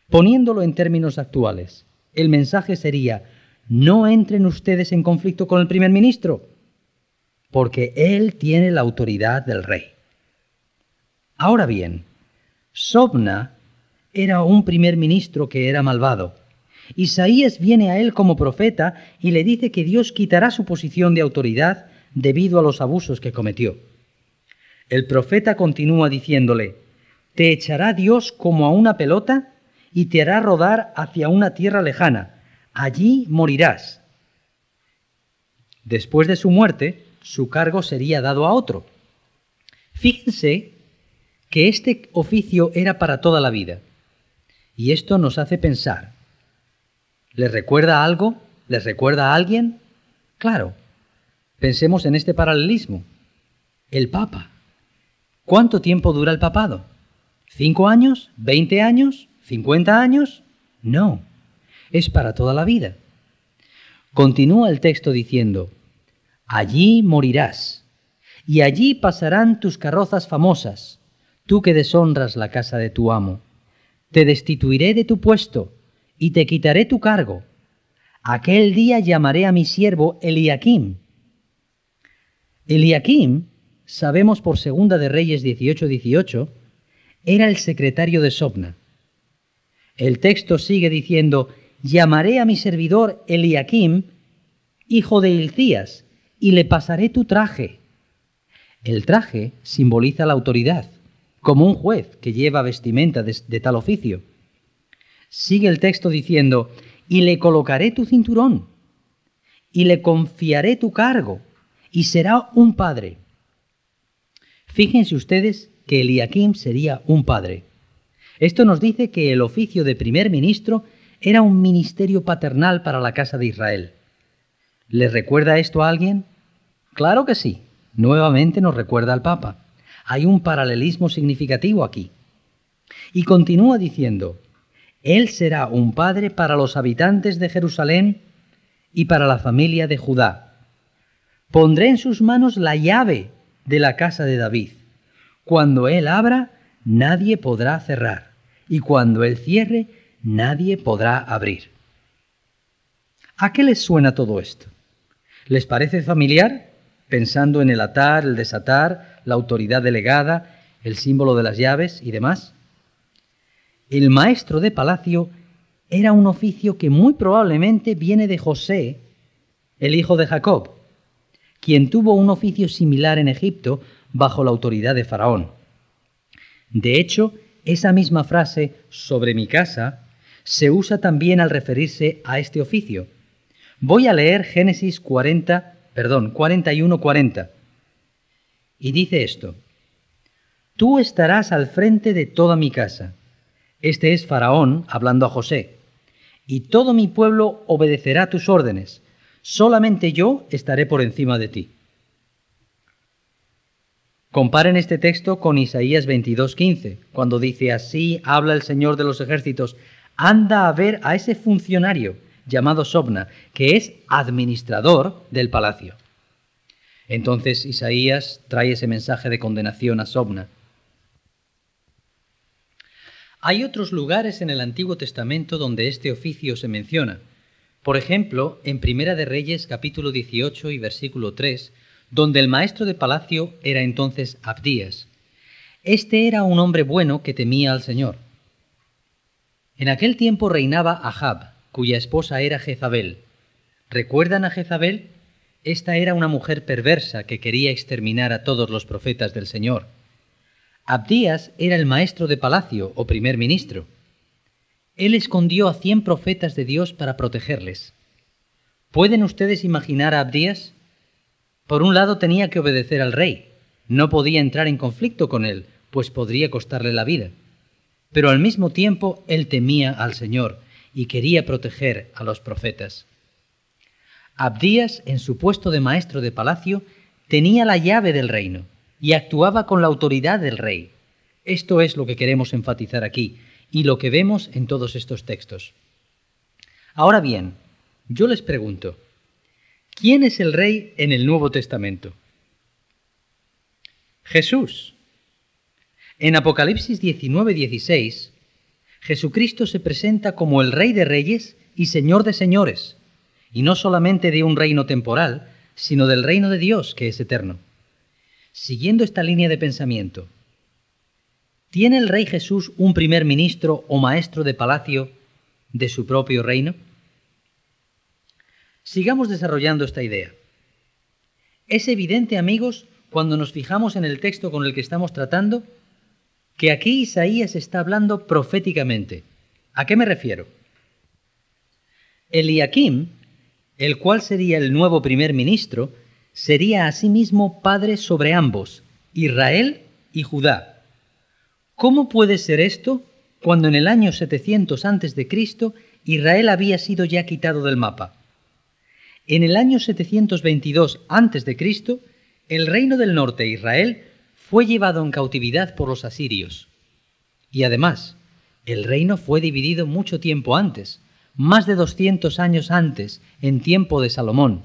Poniéndolo en términos actuales, el mensaje sería: no entren ustedes en conflicto con el primer ministro, porque él tiene la autoridad del rey. Ahora bien, Sobna era un primer ministro que era malvado. Isaías viene a él como profeta y le dice que Dios quitará su posición de autoridad debido a los abusos que cometió. El profeta continúa diciéndole: te echará Dios como a una pelota y te hará rodar hacia una tierra lejana. Allí morirás. Después de su muerte, su cargo sería dado a otro. Fíjense que este oficio era para toda la vida. Y esto nos hace pensar. ¿Les recuerda algo? ¿Les recuerda a alguien? Claro. Pensemos en este paralelismo. El Papa. ¿Cuánto tiempo dura el papado? ¿5 años? ¿20 años? ¿50 años? No. Es para toda la vida. Continúa el texto diciendo: allí morirás, y allí pasarán tus carrozas famosas, tú que deshonras la casa de tu amo. Te destituiré de tu puesto, y te quitaré tu cargo. Aquel día llamaré a mi siervo Eliakim. Eliakim, sabemos por Segunda de Reyes 18:18, era el secretario de Sobna. El texto sigue diciendo: llamaré a mi servidor Eliakim, hijo de Hilcías, y le pasaré tu traje. El traje simboliza la autoridad, como un juez que lleva vestimenta de tal oficio. Sigue el texto diciendo: y le colocaré tu cinturón, y le confiaré tu cargo, y será un padre. Fíjense ustedes que Eliakim sería un padre. Esto nos dice que el oficio de primer ministro era un ministerio paternal para la casa de Israel. ¿Les recuerda esto a alguien? Claro que sí. Nuevamente nos recuerda al Papa. Hay un paralelismo significativo aquí. Y continúa diciendo: él será un padre para los habitantes de Jerusalén y para la familia de Judá. Pondré en sus manos la llave de la casa de David. Cuando él abra, nadie podrá cerrar, y cuando él cierre, nadie podrá abrir. ¿A qué les suena todo esto? ¿Les parece familiar? Pensando en el atar, el desatar, la autoridad delegada, el símbolo de las llaves y demás. El maestro de palacio era un oficio que muy probablemente viene de José, el hijo de Jacob, quien tuvo un oficio similar en Egipto bajo la autoridad de Faraón. De hecho, esa misma frase, sobre mi casa, se usa también al referirse a este oficio. Voy a leer Génesis 41:40. Y dice esto: tú estarás al frente de toda mi casa. Este es Faraón hablando a José. Y todo mi pueblo obedecerá tus órdenes. Solamente yo estaré por encima de ti. Comparen este texto con Isaías 22:15, cuando dice: así habla el Señor de los ejércitos, anda a ver a ese funcionario llamado Sobna, que es administrador del palacio. Entonces Isaías trae ese mensaje de condenación a Sobna. Hay otros lugares en el Antiguo Testamento donde este oficio se menciona. Por ejemplo, en Primera de Reyes, capítulo 18 y versículo 3, donde el maestro de palacio era entonces Abdías. Este era un hombre bueno que temía al Señor. En aquel tiempo reinaba Ahab, cuya esposa era Jezabel. ¿Recuerdan a Jezabel? Esta era una mujer perversa que quería exterminar a todos los profetas del Señor. Abdías era el maestro de palacio o primer ministro. Él escondió a 100 profetas de Dios para protegerles. ¿Pueden ustedes imaginar a Abdías? Por un lado tenía que obedecer al rey. No podía entrar en conflicto con él, pues podría costarle la vida. Pero al mismo tiempo él temía al Señor y quería proteger a los profetas. Abdías, en su puesto de maestro de palacio, tenía la llave del reino y actuaba con la autoridad del rey. Esto es lo que queremos enfatizar aquí y lo que vemos en todos estos textos. Ahora bien, yo les pregunto, ¿quién es el rey en el Nuevo Testamento? Jesús. En Apocalipsis 19:16, Jesucristo se presenta como el Rey de Reyes y Señor de Señores, y no solamente de un reino temporal, sino del reino de Dios, que es eterno. Siguiendo esta línea de pensamiento, ¿tiene el Rey Jesús un primer ministro o maestro de palacio de su propio reino? Sigamos desarrollando esta idea. Es evidente, amigos, cuando nos fijamos en el texto con el que estamos tratando, que aquí Isaías está hablando proféticamente. ¿A qué me refiero? Eliakim, el cual sería el nuevo primer ministro, sería asimismo padre sobre ambos, Israel y Judá. ¿Cómo puede ser esto cuando en el año 700 a.C. Israel había sido ya quitado del mapa? En el año 722 a.C., el reino del norte, Israel, fue llevado en cautividad por los asirios. Y además, el reino fue dividido mucho tiempo antes, más de 200 años antes, en tiempo de Salomón.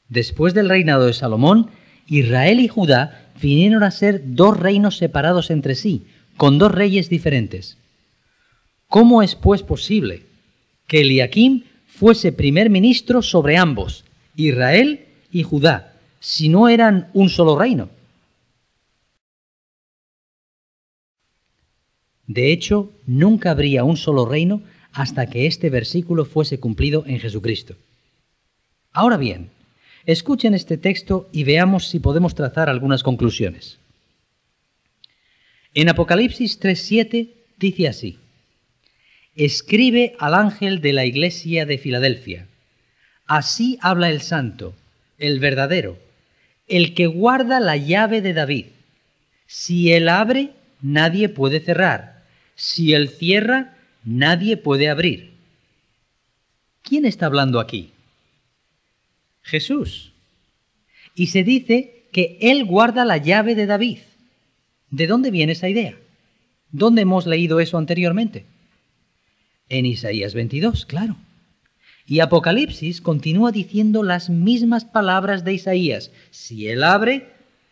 Después del reinado de Salomón, Israel y Judá vinieron a ser dos reinos separados entre sí, con dos reyes diferentes. ¿Cómo es pues posible que Eliakim fuese primer ministro sobre ambos, Israel y Judá, si no eran un solo reino? De hecho, nunca habría un solo reino hasta que este versículo fuese cumplido en Jesucristo. Ahora bien, escuchen este texto y veamos si podemos trazar algunas conclusiones. En Apocalipsis 3:7 dice así: «Escribe al ángel de la iglesia de Filadelfia: así habla el santo, el verdadero, el que guarda la llave de David. Si él abre, nadie puede cerrar. Si él cierra, nadie puede abrir». ¿Quién está hablando aquí? Jesús. Y se dice que él guarda la llave de David. ¿De dónde viene esa idea? ¿Dónde hemos leído eso anteriormente? En Isaías 22, claro. Y Apocalipsis continúa diciendo las mismas palabras de Isaías. Si él abre,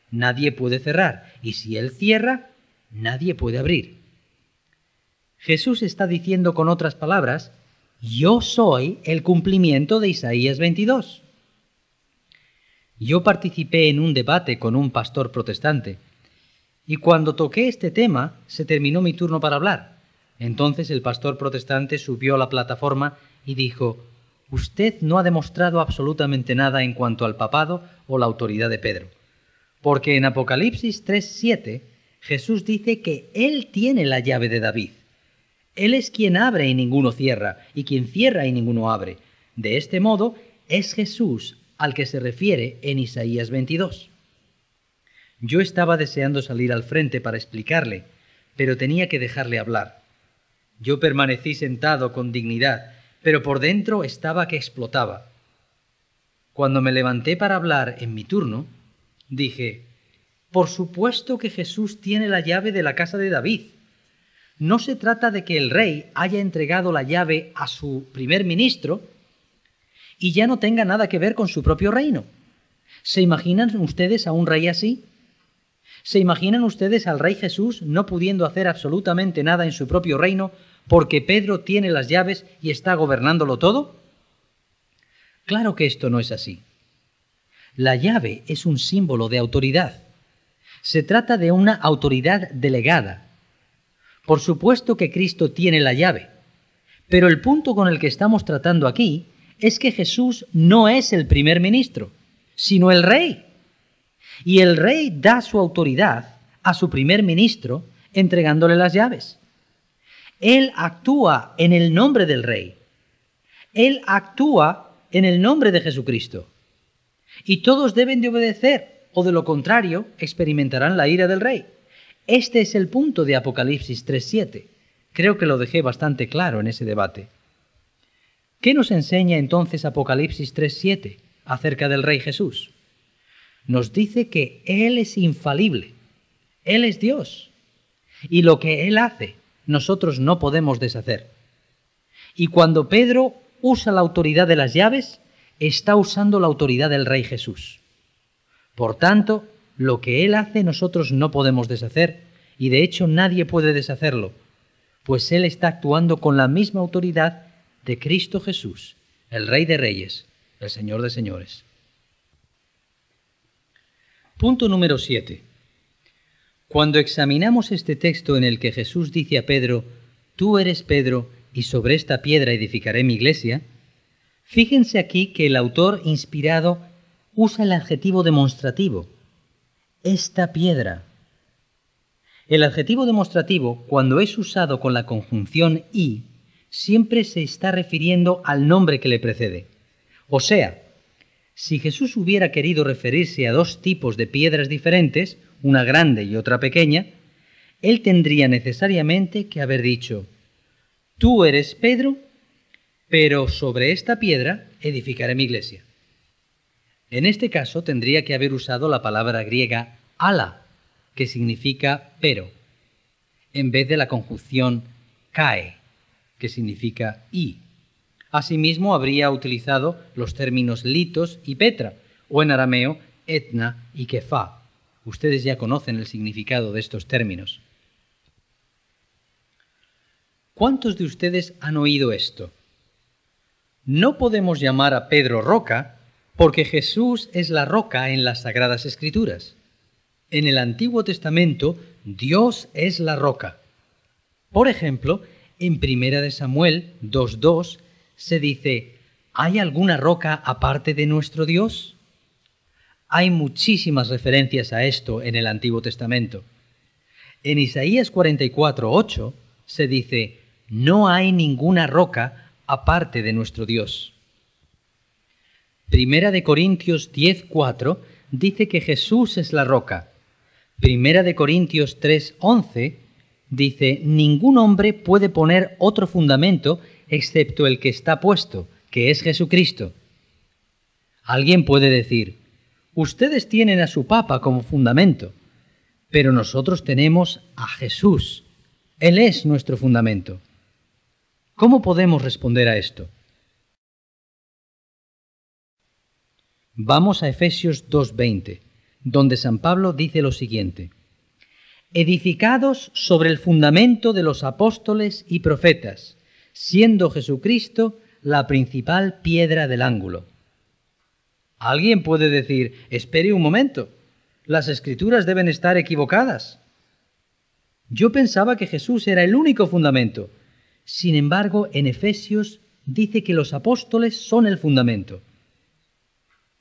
nadie puede cerrar. Y si él cierra, nadie puede abrir. Jesús está diciendo con otras palabras: yo soy el cumplimiento de Isaías 22. Yo participé en un debate con un pastor protestante, y cuando toqué este tema, se terminó mi turno para hablar. Entonces el pastor protestante subió a la plataforma y dijo: «Usted no ha demostrado absolutamente nada en cuanto al papado o la autoridad de Pedro, porque en Apocalipsis 3:7 Jesús dice que Él tiene la llave de David. Él es quien abre y ninguno cierra, y quien cierra y ninguno abre. De este modo, es Jesús al que se refiere en Isaías 22. Yo estaba deseando salir al frente para explicarle, pero tenía que dejarle hablar. Yo permanecí sentado con dignidad, pero por dentro estaba que explotaba. Cuando me levanté para hablar en mi turno, dije: «Por supuesto que Jesús tiene la llave de la casa de David. No se trata de que el rey haya entregado la llave a su primer ministro y ya no tenga nada que ver con su propio reino. ¿Se imaginan ustedes a un rey así? ¿Se imaginan ustedes al Rey Jesús no pudiendo hacer absolutamente nada en su propio reino porque Pedro tiene las llaves y está gobernándolo todo? Claro que esto no es así. La llave es un símbolo de autoridad. Se trata de una autoridad delegada. Por supuesto que Cristo tiene la llave, pero el punto con el que estamos tratando aquí es que Jesús no es el primer ministro, sino el rey. Y el rey da su autoridad a su primer ministro entregándole las llaves. Él actúa en el nombre del rey. Él actúa en el nombre de Jesucristo. Y todos deben de obedecer, o de lo contrario, experimentarán la ira del rey. Este es el punto de Apocalipsis 3:7. Creo que lo dejé bastante claro en ese debate. ¿Qué nos enseña entonces Apocalipsis 3:7 acerca del Rey Jesús? Nos dice que Él es infalible. Él es Dios. Y lo que Él hace, nosotros no podemos deshacer. Y cuando Pedro usa la autoridad de las llaves, está usando la autoridad del Rey Jesús. Por tanto, lo que Él hace nosotros no podemos deshacer, y de hecho nadie puede deshacerlo, pues Él está actuando con la misma autoridad de Cristo Jesús, el Rey de Reyes, el Señor de Señores. Punto número 7. Cuando examinamos este texto en el que Jesús dice a Pedro, «Tú eres Pedro, y sobre esta piedra edificaré mi iglesia», fíjense aquí que el autor inspirado usa el adjetivo demostrativo, esta piedra. El adjetivo demostrativo, cuando es usado con la conjunción y, siempre se está refiriendo al nombre que le precede. O sea, si Jesús hubiera querido referirse a dos tipos de piedras diferentes, una grande y otra pequeña, Él tendría necesariamente que haber dicho, «Tú eres Pedro, pero sobre esta piedra edificaré mi iglesia». En este caso tendría que haber usado la palabra griega ala, que significa pero, en vez de la conjunción kai, que significa y. Asimismo, habría utilizado los términos litos y petra, o en arameo, etna y kefa. Ustedes ya conocen el significado de estos términos. ¿Cuántos de ustedes han oído esto? No podemos llamar a Pedro roca, porque Jesús es la roca en las Sagradas Escrituras. En el Antiguo Testamento, Dios es la roca. Por ejemplo, en 1 Samuel 2:2 se dice, ¿hay alguna roca aparte de nuestro Dios? Hay muchísimas referencias a esto en el Antiguo Testamento. En Isaías 44:8 se dice, no hay ninguna roca aparte de nuestro Dios. 1 Corintios 10:4 dice que Jesús es la roca. 1 Corintios 3:11 dice, ningún hombre puede poner otro fundamento excepto el que está puesto, que es Jesucristo. Alguien puede decir, ustedes tienen a su Papa como fundamento, pero nosotros tenemos a Jesús. Él es nuestro fundamento. ¿Cómo podemos responder a esto? Vamos a Efesios 2:20, donde San Pablo dice lo siguiente, edificados sobre el fundamento de los apóstoles y profetas, siendo Jesucristo la principal piedra del ángulo. Alguien puede decir, espere un momento, las Escrituras deben estar equivocadas. Yo pensaba que Jesús era el único fundamento. Sin embargo, en Efesios dice que los apóstoles son el fundamento.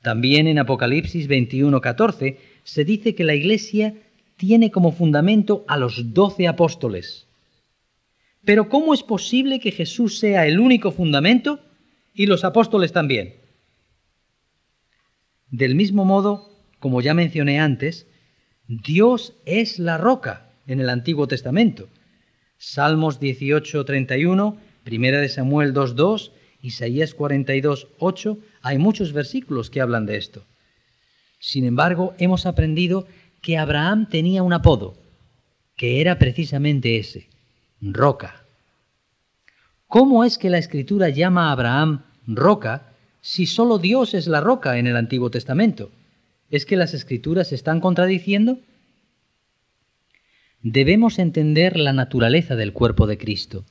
También en Apocalipsis 21:14 se dice que la Iglesia tiene como fundamento a los 12 apóstoles. Pero ¿cómo es posible que Jesús sea el único fundamento y los apóstoles también? Del mismo modo, como ya mencioné antes, Dios es la roca en el Antiguo Testamento. Salmos 18:31, 1 Samuel 2:2, Isaías 42:8, hay muchos versículos que hablan de esto. Sin embargo, hemos aprendido que Abraham tenía un apodo, que era precisamente ese, roca. ¿Cómo es que la Escritura llama a Abraham roca si solo Dios es la roca en el Antiguo Testamento? ¿Es que las Escrituras se están contradiciendo? Debemos entender la naturaleza del cuerpo de Cristo.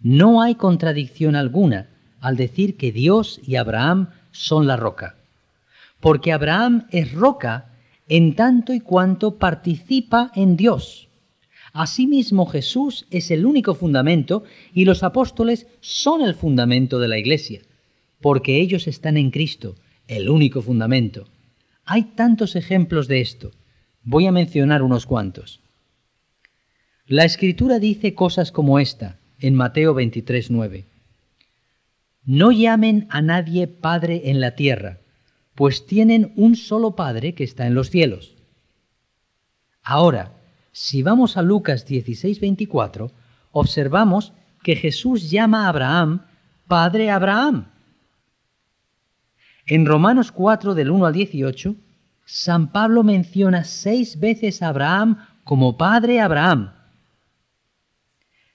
No hay contradicción alguna al decir que Dios y Abraham son la roca, porque Abraham es roca en tanto y cuanto participa en Dios. Asimismo, Jesús es el único fundamento y los apóstoles son el fundamento de la Iglesia, porque ellos están en Cristo, el único fundamento. Hay tantos ejemplos de esto. Voy a mencionar unos cuantos. La Escritura dice cosas como esta, en Mateo 23:9. No llamen a nadie Padre en la tierra, pues tienen un solo Padre que está en los cielos. Ahora, si vamos a Lucas 16:24, observamos que Jesús llama a Abraham Padre Abraham. En Romanos 4, del 1 al 18, San Pablo menciona 6 veces a Abraham como Padre Abraham.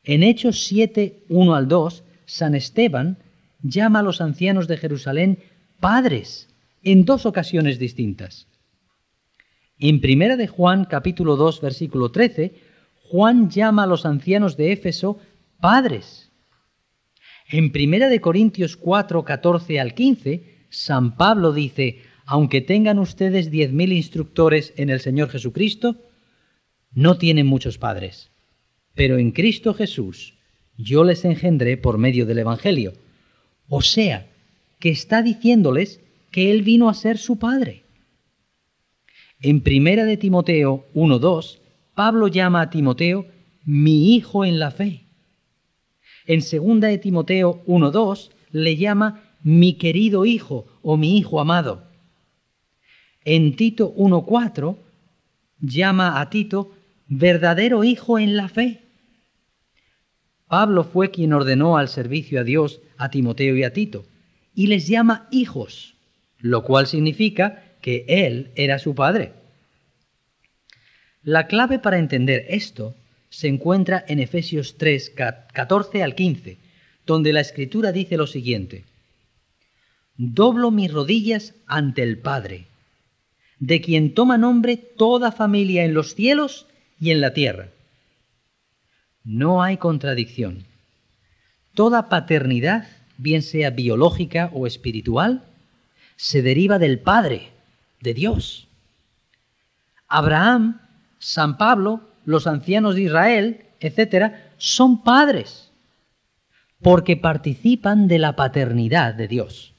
En Hechos 7, 1 al 2, San Esteban llama a los ancianos de Jerusalén padres en 2 ocasiones distintas. En 1 de Juan, capítulo 2, versículo 13, Juan llama a los ancianos de Éfeso padres. En 1 Corintios 4, 14 al 15, San Pablo dice: aunque tengan ustedes 10.000 instructores en el Señor Jesucristo, no tienen muchos padres. Pero en Cristo Jesús yo les engendré por medio del Evangelio. O sea, que está diciéndoles que Él vino a ser su Padre. En 1 de Timoteo 1:2, Pablo llama a Timoteo mi hijo en la fe. En 2 de Timoteo 1:2 le llama mi querido hijo o mi hijo amado. En Tito 1:4 llama a Tito verdadero hijo en la fe. Pablo fue quien ordenó al servicio a Dios a Timoteo y a Tito, y les llama hijos, lo cual significa que él era su padre. La clave para entender esto se encuentra en Efesios 3, 14 al 15, donde la Escritura dice lo siguiente: doblo mis rodillas ante el Padre, de quien toma nombre toda familia en los cielos y en la tierra. No hay contradicción. Toda paternidad, bien sea biológica o espiritual, se deriva del Padre, de Dios. Abraham, San Pablo, los ancianos de Israel, etc., son padres, porque participan de la paternidad de Dios.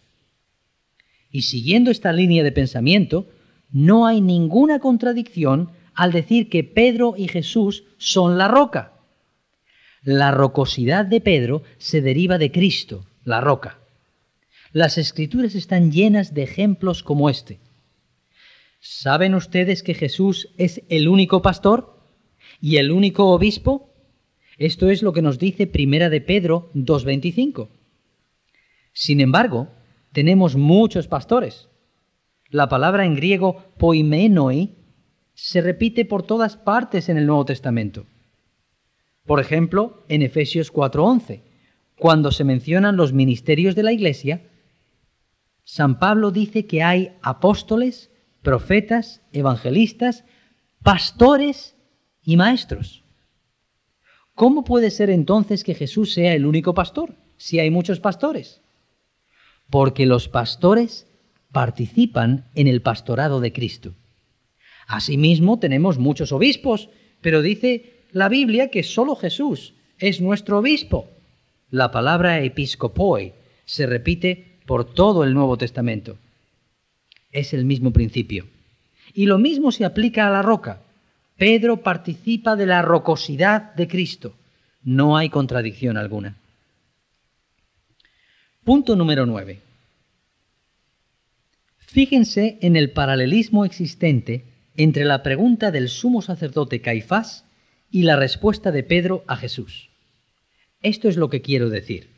Y siguiendo esta línea de pensamiento, no hay ninguna contradicción al decir que Pedro y Jesús son la roca. La rocosidad de Pedro se deriva de Cristo, la roca. Las Escrituras están llenas de ejemplos como este. ¿Saben ustedes que Jesús es el único pastor y el único obispo? Esto es lo que nos dice 1 de Pedro 2:25. Sin embargo, tenemos muchos pastores. La palabra en griego poimenoi se repite por todas partes en el Nuevo Testamento. Por ejemplo, en Efesios 4:11, cuando se mencionan los ministerios de la Iglesia, San Pablo dice que hay apóstoles, profetas, evangelistas, pastores y maestros. ¿Cómo puede ser entonces que Jesús sea el único pastor, si hay muchos pastores? Porque los pastores participan en el pastorado de Cristo. Asimismo, tenemos muchos obispos, pero dice la Biblia que solo Jesús es nuestro obispo. La palabra episkopoi se repite por todo el Nuevo Testamento. Es el mismo principio. Y lo mismo se aplica a la roca. Pedro participa de la rocosidad de Cristo. No hay contradicción alguna. Punto número 9. Fíjense en el paralelismo existente entre la pregunta del sumo sacerdote Caifás y la respuesta de Pedro a Jesús. Esto es lo que quiero decir.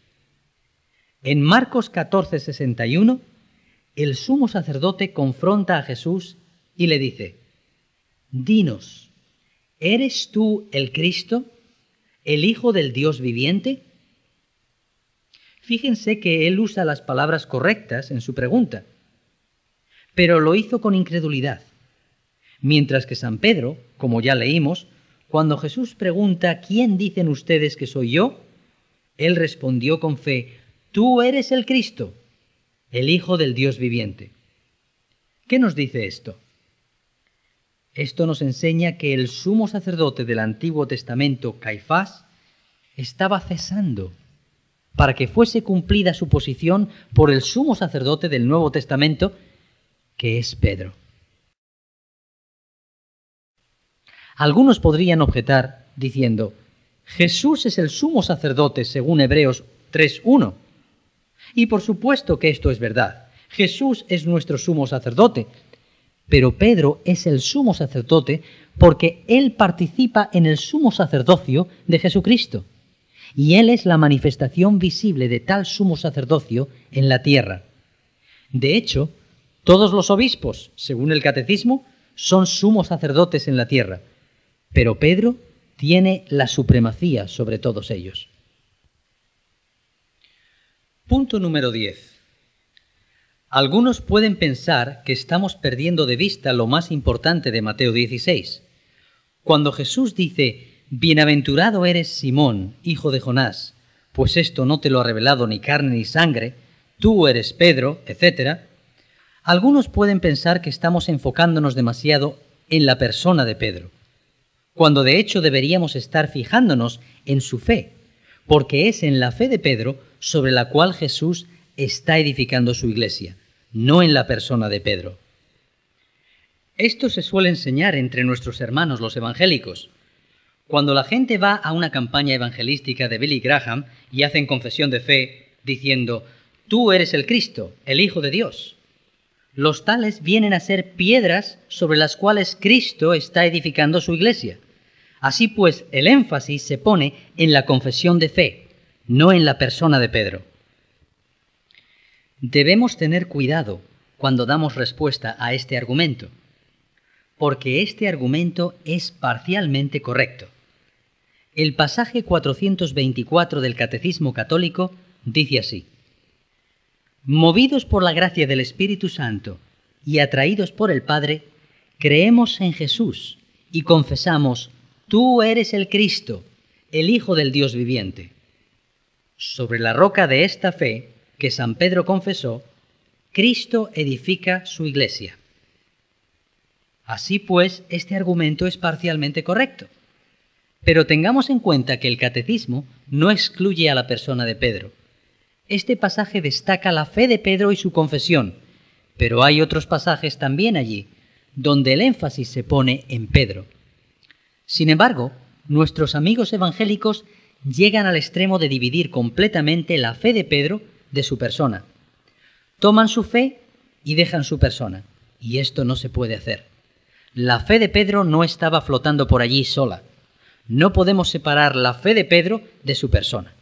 En Marcos 14:61, el sumo sacerdote confronta a Jesús y le dice: dinos, ¿eres tú el Cristo, el Hijo del Dios viviente? Fíjense que él usa las palabras correctas en su pregunta, pero lo hizo con incredulidad. Mientras que San Pedro, como ya leímos, cuando Jesús pregunta ¿quién dicen ustedes que soy yo?, él respondió con fe: tú eres el Cristo, el Hijo del Dios viviente. ¿Qué nos dice esto? Esto nos enseña que el sumo sacerdote del Antiguo Testamento, Caifás, estaba cesando para que fuese cumplida su posición por el sumo sacerdote del Nuevo Testamento, que es Pedro. Algunos podrían objetar diciendo: Jesús es el sumo sacerdote según Hebreos 3:1. Y por supuesto que esto es verdad. Jesús es nuestro sumo sacerdote. Pero Pedro es el sumo sacerdote porque él participa en el sumo sacerdocio de Jesucristo. Y él es la manifestación visible de tal sumo sacerdocio en la tierra. De hecho, todos los obispos, según el catecismo, son sumos sacerdotes en la tierra. Pero Pedro tiene la supremacía sobre todos ellos. Punto número 10. Algunos pueden pensar que estamos perdiendo de vista lo más importante de Mateo 16. Cuando Jesús dice: Bienaventurado eres Simón, hijo de Jonás, pues esto no te lo ha revelado ni carne ni sangre, tú eres Pedro, etc. Algunos pueden pensar que estamos enfocándonos demasiado en la persona de Pedro, cuando de hecho deberíamos estar fijándonos en su fe, porque es en la fe de Pedro sobre la cual Jesús está edificando su iglesia, no en la persona de Pedro. Esto se suele enseñar entre nuestros hermanos los evangélicos. Cuando la gente va a una campaña evangelística de Billy Graham y hacen confesión de fe diciendo, tú eres el Cristo, el Hijo de Dios, los tales vienen a ser piedras sobre las cuales Cristo está edificando su iglesia. Así pues, el énfasis se pone en la confesión de fe, no en la persona de Pedro. Debemos tener cuidado cuando damos respuesta a este argumento, porque este argumento es parcialmente correcto. El pasaje 424 del Catecismo Católico dice así: movidos por la gracia del Espíritu Santo y atraídos por el Padre, creemos en Jesús y confesamos: tú eres el Cristo, el Hijo del Dios viviente. Sobre la roca de esta fe que San Pedro confesó, Cristo edifica su iglesia. Así pues, este argumento es parcialmente correcto. Pero tengamos en cuenta que el catecismo no excluye a la persona de Pedro. Este pasaje destaca la fe de Pedro y su confesión, pero hay otros pasajes también allí, donde el énfasis se pone en Pedro. Sin embargo, nuestros amigos evangélicos llegan al extremo de dividir completamente la fe de Pedro de su persona. Toman su fe y dejan su persona, y esto no se puede hacer. La fe de Pedro no estaba flotando por allí sola. No podemos separar la fe de Pedro de su persona.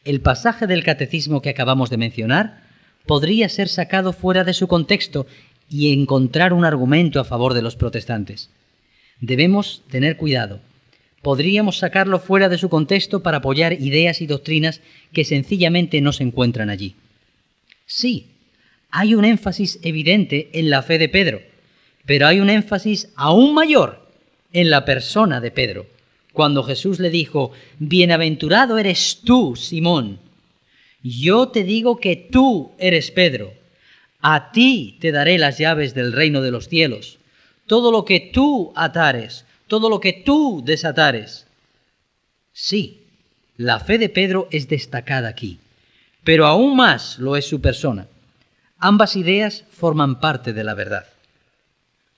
El pasaje del catecismo que acabamos de mencionar podría ser sacado fuera de su contexto y encontrar un argumento a favor de los protestantes. Debemos tener cuidado. Podríamos sacarlo fuera de su contexto para apoyar ideas y doctrinas que sencillamente no se encuentran allí. Sí, hay un énfasis evidente en la fe de Pedro, pero hay un énfasis aún mayor en la persona de Pedro, cuando Jesús le dijo: bienaventurado eres tú, Simón. Yo te digo que tú eres Pedro. A ti te daré las llaves del reino de los cielos. Todo lo que tú atares, todo lo que tú desatares. Sí, la fe de Pedro es destacada aquí, pero aún más lo es su persona. Ambas ideas forman parte de la verdad.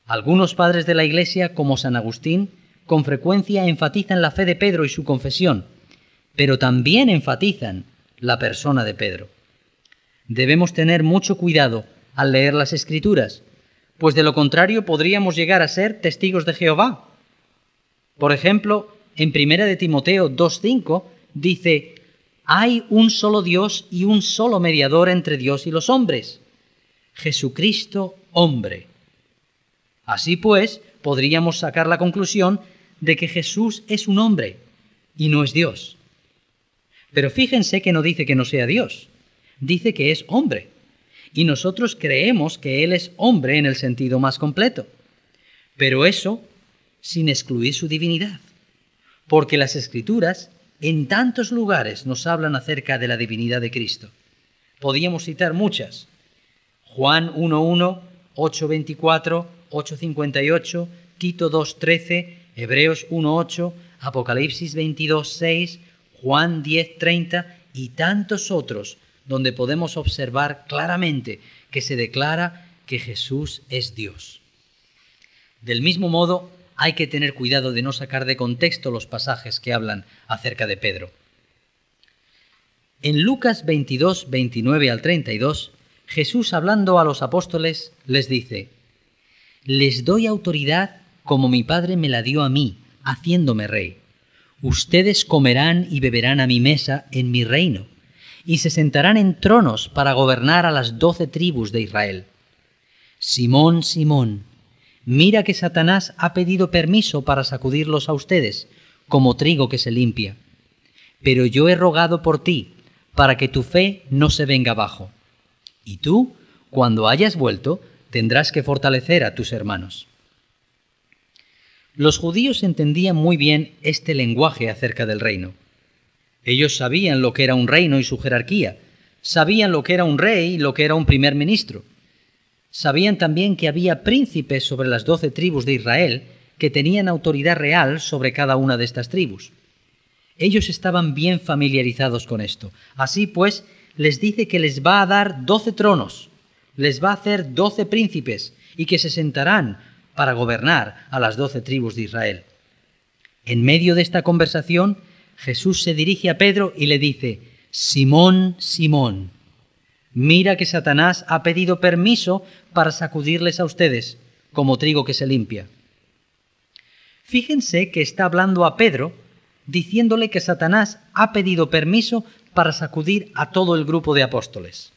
Algunos padres de la Iglesia, como San Agustín, con frecuencia enfatizan la fe de Pedro y su confesión, pero también enfatizan la persona de Pedro. Debemos tener mucho cuidado al leer las Escrituras, pues de lo contrario podríamos llegar a ser testigos de Jehová. Por ejemplo, en 1 de Timoteo 2:5 dice: hay un solo Dios y un solo mediador entre Dios y los hombres, Jesucristo hombre. Así pues, podríamos sacar la conclusión de que Jesús es un hombre y no es Dios. Pero fíjense que no dice que no sea Dios, dice que es hombre. Y nosotros creemos que Él es hombre en el sentido más completo. Pero eso sin excluir su divinidad, porque las Escrituras en tantos lugares nos hablan acerca de la divinidad de Cristo. Podíamos citar muchas: Juan 1:1, 8:24, 8:58, Tito 2:13, Hebreos 1:8, Apocalipsis 22:6, Juan 10:30 y tantos otros, donde podemos observar claramente que se declara que Jesús es Dios. Del mismo modo, hay que tener cuidado de no sacar de contexto los pasajes que hablan acerca de Pedro. En Lucas 22, 29 al 32, Jesús, hablando a los apóstoles, les dice: les doy autoridad como mi Padre me la dio a mí, haciéndome rey. Ustedes comerán y beberán a mi mesa en mi reino, y se sentarán en tronos para gobernar a las 12 tribus de Israel. Simón, Simón, mira que Satanás ha pedido permiso para sacudirlos a ustedes, como trigo que se limpia. Pero yo he rogado por ti, para que tu fe no se venga abajo. Y tú, cuando hayas vuelto, tendrás que fortalecer a tus hermanos. Los judíos entendían muy bien este lenguaje acerca del reino. Ellos sabían lo que era un reino y su jerarquía, sabían lo que era un rey y lo que era un primer ministro. Sabían también que había príncipes sobre las 12 tribus de Israel que tenían autoridad real sobre cada una de estas tribus. Ellos estaban bien familiarizados con esto. Así pues, les dice que les va a dar 12 tronos, les va a hacer 12 príncipes y que se sentarán para gobernar a las 12 tribus de Israel. En medio de esta conversación, Jesús se dirige a Pedro y le dice: Simón, Simón, mira que Satanás ha pedido permiso para sacudirles a ustedes, como trigo que se limpia. Fíjense que está hablando a Pedro, diciéndole que Satanás ha pedido permiso para sacudir a todo el grupo de apóstoles.